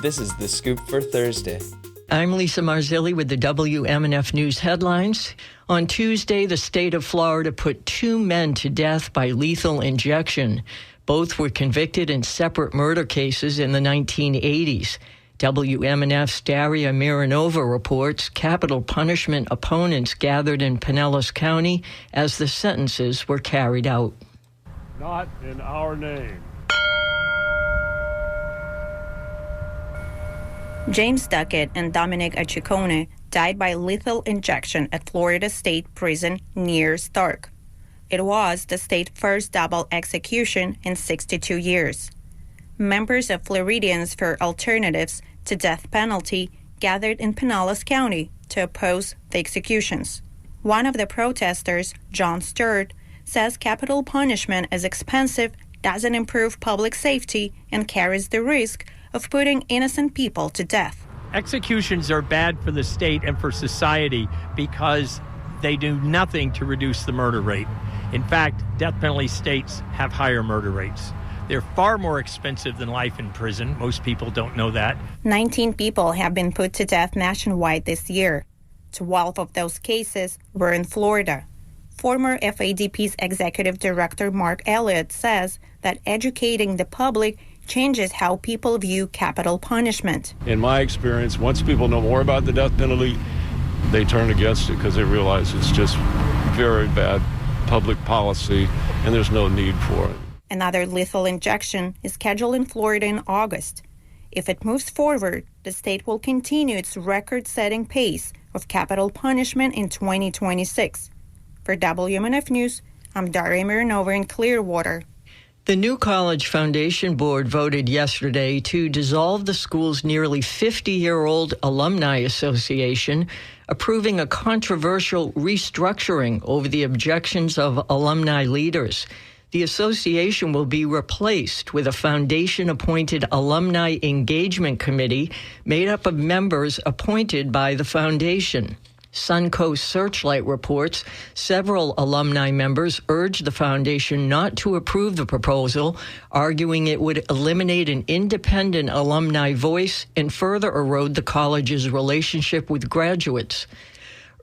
This is The Scoop for Thursday. I'm Lisa Marzilli with the WMNF News headlines. On Tuesday, the state of Florida put 2 men to death by lethal injection. Both were convicted in separate murder cases in the 1980s. WMNF's Daria Mironova reports capital punishment opponents gathered in Pinellas County as the sentences were carried out. Not in our name. James Duckett and Dominic Achicone died by lethal injection at Florida State Prison near Thur. It was the state's first double execution in 62 years. Members of Floridians for Alternatives to Death Penalty gathered in Pinellas County to oppose the executions. One of the protesters, John Thur, says capital punishment is expensive, doesn't improve public safety, and carries the risk of putting innocent people to death. Executions are bad for the state and for society because they do nothing to reduce the murder rate. In fact, death penalty states have higher murder rates. They're far more expensive than life in prison. Most people don't know that. 19 people have been put to death nationwide this year. 12 of those cases were in Florida. Former FADP's executive director Mark Elliott says that educating the public changes how people view capital punishment. In my experience, once people know more about the death penalty, they turn against it because they realize it's just very bad public policy and there's no need for it. Another lethal injection is scheduled in Florida in August. If it moves forward, the state will continue its record-setting pace of capital punishment in 2026. For WMNF News, I'm Daria Mironova in Clearwater. The New College Foundation Board voted yesterday to dissolve the school's nearly 50-year-old Alumni Association, approving a controversial restructuring over the objections of alumni leaders. The association will be replaced with a foundation-appointed Alumni Engagement Committee made up of members appointed by the foundation. Suncoast Searchlight reports several alumni members urged the foundation not to approve the proposal, arguing it would eliminate an independent alumni voice and further erode the college's relationship with graduates.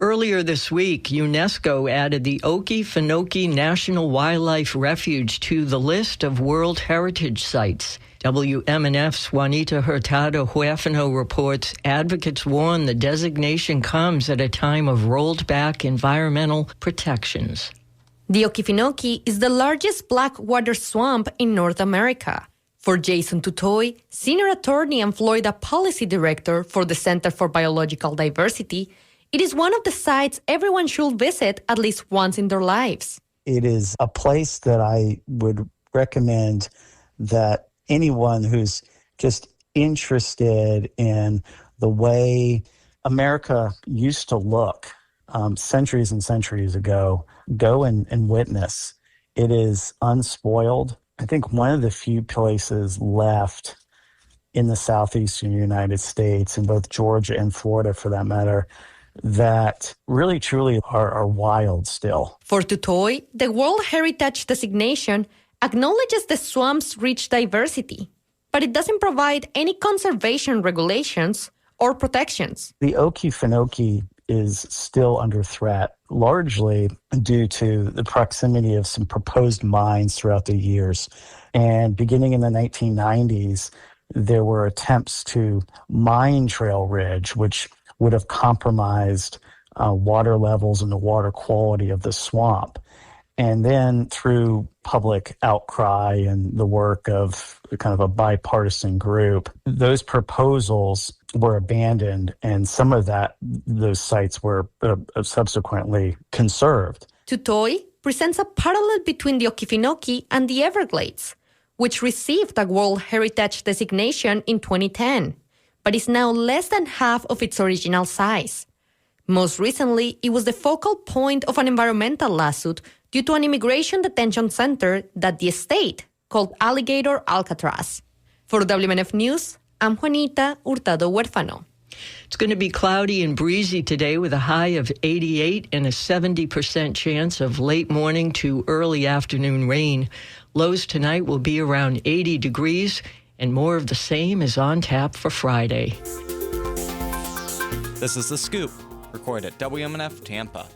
Earlier this week, UNESCO added the Okefenokee National Wildlife Refuge to the list of World Heritage Sites. WMNF's Juanita Hurtado-Huerfano reports advocates warn the designation comes at a time of rolled-back environmental protections. The Okefenokee is the largest blackwater swamp in North America. For Jason Tutoy, senior attorney and Florida policy director for the Center for Biological Diversity, it is one of the sites everyone should visit at least once in their lives. It is a place that I would recommend that anyone who's just interested in the way America used to look centuries and centuries ago, go and witness. It is unspoiled. I think one of the few places left in the southeastern United States, in both Georgia and Florida for that matter, that really truly are wild still. For Tutoy, the World Heritage designation acknowledges the swamp's rich diversity, but it doesn't provide any conservation regulations or protections. The Okefenokee is still under threat, largely due to the proximity of some proposed mines throughout the years. And beginning in the 1990s, there were attempts to mine Trail Ridge, which would have compromised water levels and the water quality of the swamp. And then through public outcry and the work of kind of a bipartisan group, those proposals were abandoned, and some of those sites were subsequently conserved. Tutoy presents a parallel between the Okefenokee and the Everglades, which received a World Heritage designation in 2010, but is now less than half of its original size. Most recently, it was the focal point of an environmental lawsuit due to an immigration detention center that the state called Alligator Alcatraz. For WMNF News, I'm Juanita Hurtado-Huerfano. It's going to be cloudy and breezy today with a high of 88 and a 70% chance of late morning to early afternoon rain. Lows tonight will be around 80 degrees And more of the same is on tap for Friday. This is The Scoop, recorded at WMNF Tampa.